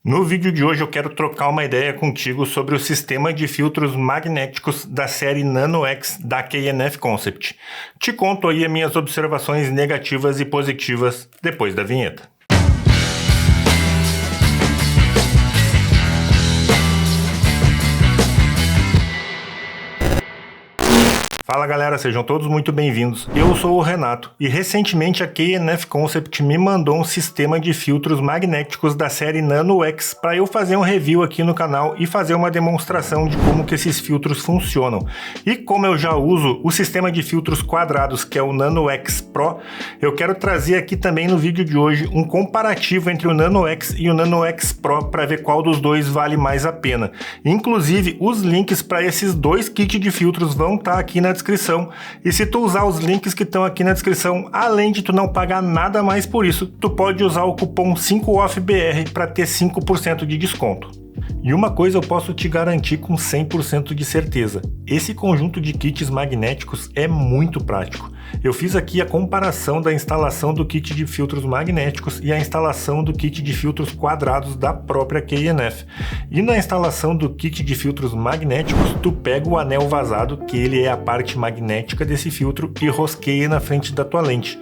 No vídeo de hoje eu quero trocar uma ideia contigo sobre o sistema de filtros magnéticos da série Nano X da K&F Concept. Te conto aí as minhas observações negativas e positivas depois da vinheta. Fala galera, sejam todos muito bem-vindos. Eu sou o Renato e recentemente a K&F Concept me mandou um sistema de filtros magnéticos da série Nano X para eu fazer um review aqui no canal e fazer uma demonstração de como que esses filtros funcionam. E como eu já uso o sistema de filtros quadrados que é o Nano X Pro, eu quero trazer aqui também no vídeo de hoje um comparativo entre o Nano X e o Nano X Pro para ver qual dos dois vale mais a pena. Inclusive os links para esses dois kits de filtros vão estar aqui na descrição, e se tu usar os links que estão aqui na descrição, além de tu não pagar nada mais por isso, tu pode usar o cupom 5OFFBR para ter 5% de desconto. E uma coisa eu posso te garantir com 100% de certeza, esse conjunto de kits magnéticos é muito prático. Eu fiz aqui a comparação da instalação do kit de filtros magnéticos e a instalação do kit de filtros quadrados da própria K&F. E na instalação do kit de filtros magnéticos, tu pega o anel vazado, que ele é a parte magnética desse filtro, e rosqueia na frente da tua lente.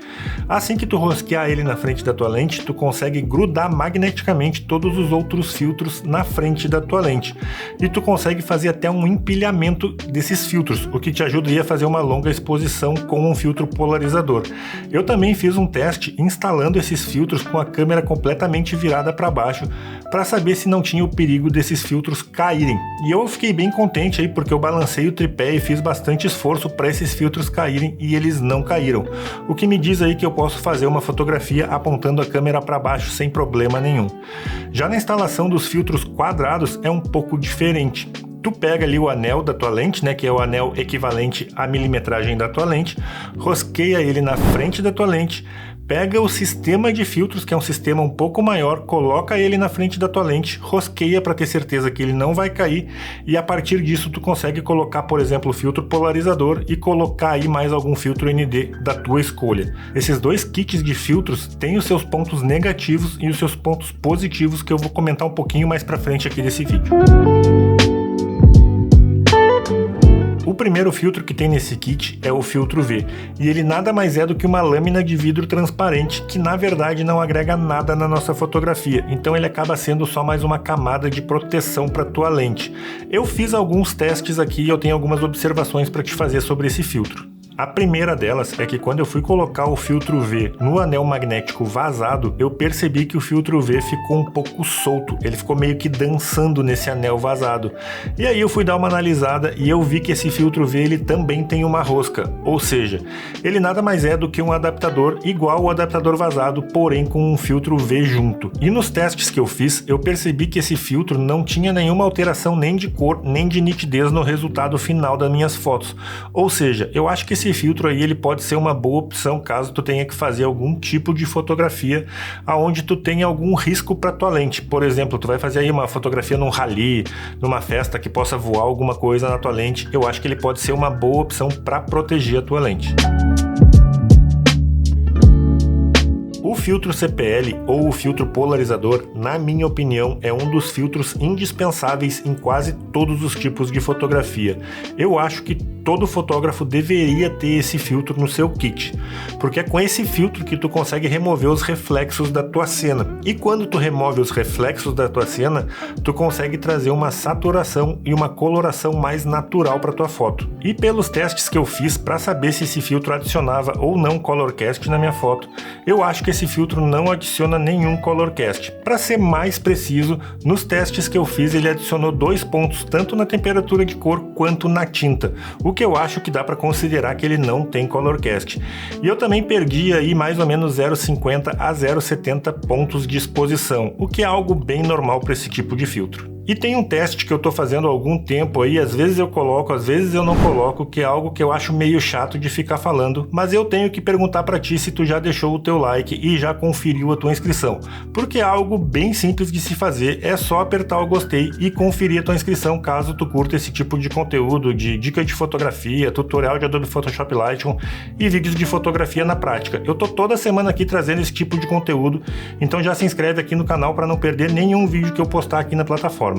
Assim que tu rosquear ele na frente da tua lente, tu consegue grudar magneticamente todos os outros filtros na frente da tua lente. E tu consegue fazer até um empilhamento desses filtros, o que te ajudaria a fazer uma longa exposição com um filtro polarizador. Eu também fiz um teste instalando esses filtros com a câmera completamente virada para baixo para saber se não tinha o perigo desses filtros caírem. E eu fiquei bem contente aí porque eu balancei o tripé e fiz bastante esforço para esses filtros caírem e eles não caíram. O que me diz aí que eu posso fazer uma fotografia apontando a câmera para baixo sem problema nenhum. Já na instalação dos filtros quadrados é um pouco diferente. Tu pega ali o anel da tua lente, né, que é o anel equivalente à milimetragem da tua lente, rosqueia ele na frente da tua lente, pega o sistema de filtros, que é um sistema um pouco maior, coloca ele na frente da tua lente, rosqueia para ter certeza que ele não vai cair, e a partir disso tu consegue colocar, por exemplo, o filtro polarizador e colocar aí mais algum filtro ND da tua escolha. Esses dois kits de filtros têm os seus pontos negativos e os seus pontos positivos que eu vou comentar um pouquinho mais para frente aqui desse vídeo. O primeiro filtro que tem nesse kit é o filtro V, e ele nada mais é do que uma lâmina de vidro transparente que na verdade não agrega nada na nossa fotografia, então ele acaba sendo só mais uma camada de proteção para tua lente. Eu fiz alguns testes aqui e eu tenho algumas observações para te fazer sobre esse filtro. A primeira delas é que quando eu fui colocar o filtro V no anel magnético vazado, eu percebi que o filtro V ficou um pouco solto, ele ficou meio que dançando nesse anel vazado. E aí eu fui dar uma analisada e eu vi que esse filtro V ele também tem uma rosca, ou seja, ele nada mais é do que um adaptador igual ao adaptador vazado, porém com um filtro V junto. E nos testes que eu fiz, eu percebi que esse filtro não tinha nenhuma alteração nem de cor, nem de nitidez no resultado final das minhas fotos. Ou seja, eu acho que esse filtro aí ele pode ser uma boa opção caso tu tenha que fazer algum tipo de fotografia aonde tu tenha algum risco para tua lente. Por exemplo, tu vai fazer aí uma fotografia num rally, numa festa que possa voar alguma coisa na tua lente. Eu acho que ele pode ser uma boa opção para proteger a tua lente. O filtro CPL ou o filtro polarizador, na minha opinião, é um dos filtros indispensáveis em quase todos os tipos de fotografia. Eu acho que todo fotógrafo deveria ter esse filtro no seu kit, porque é com esse filtro que tu consegue remover os reflexos da tua cena. E quando tu remove os reflexos da tua cena, tu consegue trazer uma saturação e uma coloração mais natural para tua foto. E pelos testes que eu fiz para saber se esse filtro adicionava ou não color cast na minha foto, eu acho que esse filtro não adiciona nenhum color cast. Para ser mais preciso, nos testes que eu fiz ele adicionou 2 pontos tanto na temperatura de cor quanto na tinta, o que eu acho que dá para considerar que ele não tem color cast. E eu também perdi aí mais ou menos 0,50 a 0,70 pontos de exposição, o que é algo bem normal para esse tipo de filtro. E tem um teste que eu tô fazendo há algum tempo aí, às vezes eu coloco, às vezes eu não coloco, que é algo que eu acho meio chato de ficar falando, mas eu tenho que perguntar pra ti se tu já deixou o teu like e já conferiu a tua inscrição, porque é algo bem simples de se fazer, é só apertar o gostei e conferir a tua inscrição caso tu curta esse tipo de conteúdo, de dica de fotografia, tutorial de Adobe Photoshop Lightroom e vídeos de fotografia na prática. Eu tô toda semana aqui trazendo esse tipo de conteúdo, então já se inscreve aqui no canal para não perder nenhum vídeo que eu postar aqui na plataforma.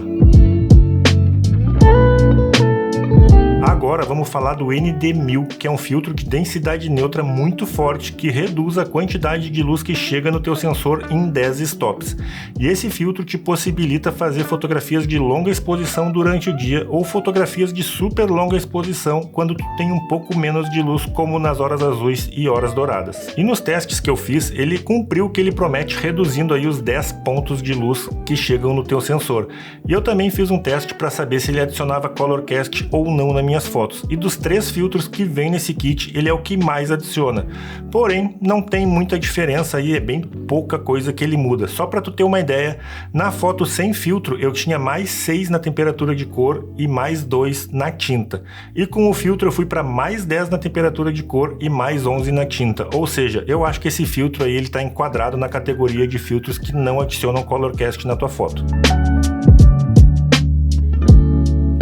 Agora vamos falar do ND1000, que é um filtro de densidade neutra muito forte que reduz a quantidade de luz que chega no teu sensor em 10 stops. E esse filtro te possibilita fazer fotografias de longa exposição durante o dia ou fotografias de super longa exposição quando tu tem um pouco menos de luz, como nas horas azuis e horas douradas. E nos testes que eu fiz, ele cumpriu o que ele promete, reduzindo aí os 10 pontos de luz que chegam no teu sensor. E eu também fiz um teste para saber se ele adicionava Colorcast ou não nas minhas fotos, e dos 3 filtros que vem nesse kit, ele é o que mais adiciona. Porém, não tem muita diferença aí, é bem pouca coisa que ele muda. Só para tu ter uma ideia, na foto sem filtro eu tinha mais 6 na temperatura de cor e mais 2 na tinta. E com o filtro eu fui para mais 10 na temperatura de cor e mais 11 na tinta. Ou seja, eu acho que esse filtro aí ele está enquadrado na categoria de filtros que não adicionam Colorcast na tua foto.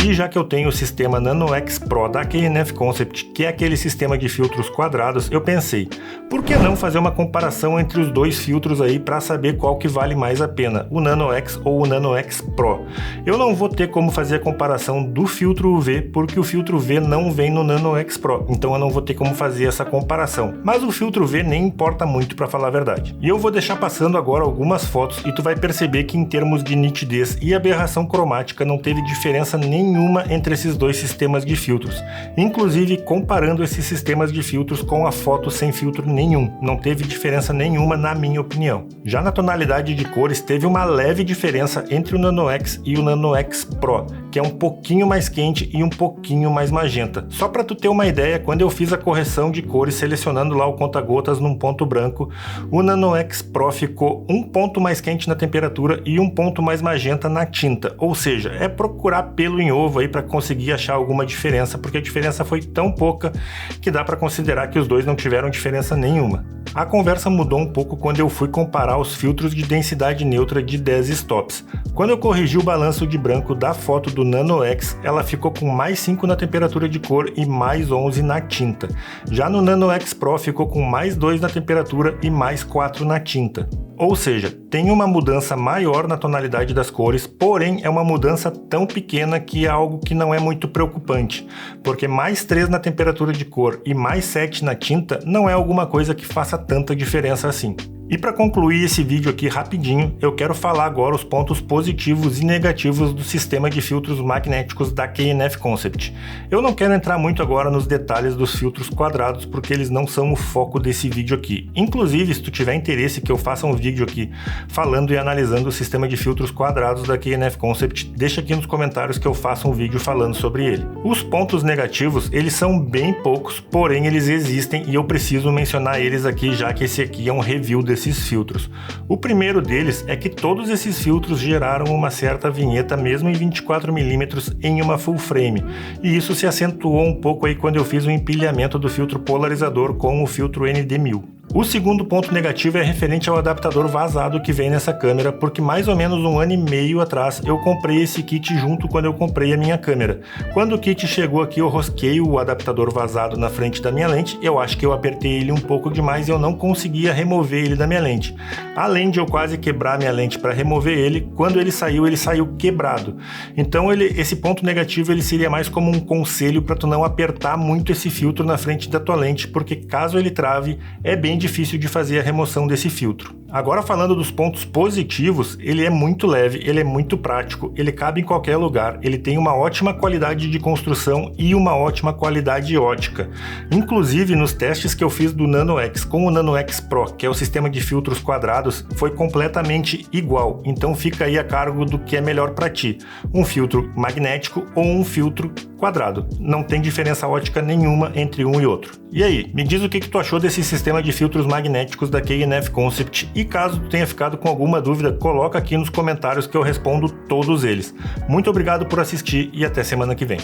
E já que eu tenho o sistema NanoX Pro da KNF Concept, que é aquele sistema de filtros quadrados, eu pensei, por que não fazer uma comparação entre os dois filtros aí para saber qual que vale mais a pena, o NanoX ou o NanoX Pro? Eu não vou ter como fazer a comparação do filtro UV, porque o filtro V não vem no NanoX Pro, então eu não vou ter como fazer essa comparação. Mas o filtro V nem importa muito, para falar a verdade. E eu vou deixar passando agora algumas fotos e tu vai perceber que em termos de nitidez e aberração cromática não teve diferença nenhuma entre esses dois sistemas de filtros, inclusive comparando esses sistemas de filtros com a foto sem filtro nenhum, não teve diferença nenhuma na minha opinião. Já na tonalidade de cores teve uma leve diferença entre o NanoX e o NanoX Pro, que é um pouquinho mais quente e um pouquinho mais magenta. Só para tu ter uma ideia, quando eu fiz a correção de cores selecionando lá o conta-gotas num ponto branco, o NanoX Pro ficou um ponto mais quente na temperatura e um ponto mais magenta na tinta, ou seja, é procurar pelo em ovo aí para conseguir achar alguma diferença, porque a diferença foi tão pouca que dá para considerar que os dois não tiveram diferença nenhuma. A conversa mudou um pouco quando eu fui comparar os filtros de densidade neutra de 10 stops. Quando eu corrigi o balanço de branco da foto do NanoX, ela ficou com mais 5 na temperatura de cor e mais 11 na tinta. Já no NanoX Pro ficou com mais 2 na temperatura e mais 4 na tinta. Ou seja, tem uma mudança maior na tonalidade das cores, porém é uma mudança tão pequena que é algo que não é muito preocupante, porque mais 3 na temperatura de cor e mais 7 na tinta não é alguma coisa que faça tanta diferença assim. E para concluir esse vídeo aqui rapidinho, eu quero falar agora os pontos positivos e negativos do sistema de filtros magnéticos da KNF Concept. Eu não quero entrar muito agora nos detalhes dos filtros quadrados, porque eles não são o foco desse vídeo aqui. Inclusive, se tu tiver interesse que eu faça um vídeo aqui falando e analisando o sistema de filtros quadrados da KNF Concept, deixa aqui nos comentários que eu faça um vídeo falando sobre ele. Os pontos negativos, eles são bem poucos, porém eles existem e eu preciso mencionar eles aqui, já que esse aqui é um review desses filtros. O primeiro deles é que todos esses filtros geraram uma certa vinheta mesmo em 24mm em uma full frame, e isso se acentuou um pouco aí quando eu fiz o empilhamento do filtro polarizador com o filtro ND1000. O segundo ponto negativo é referente ao adaptador vazado que vem nessa câmera, porque mais ou menos 1 ano e meio atrás eu comprei esse kit junto quando eu comprei a minha câmera. Quando o kit chegou aqui eu rosquei o adaptador vazado na frente da minha lente, eu acho que eu apertei ele um pouco demais e eu não conseguia remover ele da minha lente. Além de eu quase quebrar minha lente para remover ele, quando ele saiu quebrado. Então esse ponto negativo ele seria mais como um conselho para tu não apertar muito esse filtro na frente da tua lente, porque caso ele trave, é bem difícil de fazer a remoção desse filtro. Agora falando dos pontos positivos, ele é muito leve, ele é muito prático, ele cabe em qualquer lugar, ele tem uma ótima qualidade de construção e uma ótima qualidade ótica. Inclusive nos testes que eu fiz do NanoX com o NanoX Pro, que é o sistema de filtros quadrados, foi completamente igual, então fica aí a cargo do que é melhor para ti, um filtro magnético ou um filtro quadrado. Não tem diferença ótica nenhuma entre um e outro. E aí, me diz o que tu achou desse sistema de filtros magnéticos da K&F Concept e caso tu tenha ficado com alguma dúvida, coloca aqui nos comentários que eu respondo todos eles. Muito obrigado por assistir e até semana que vem.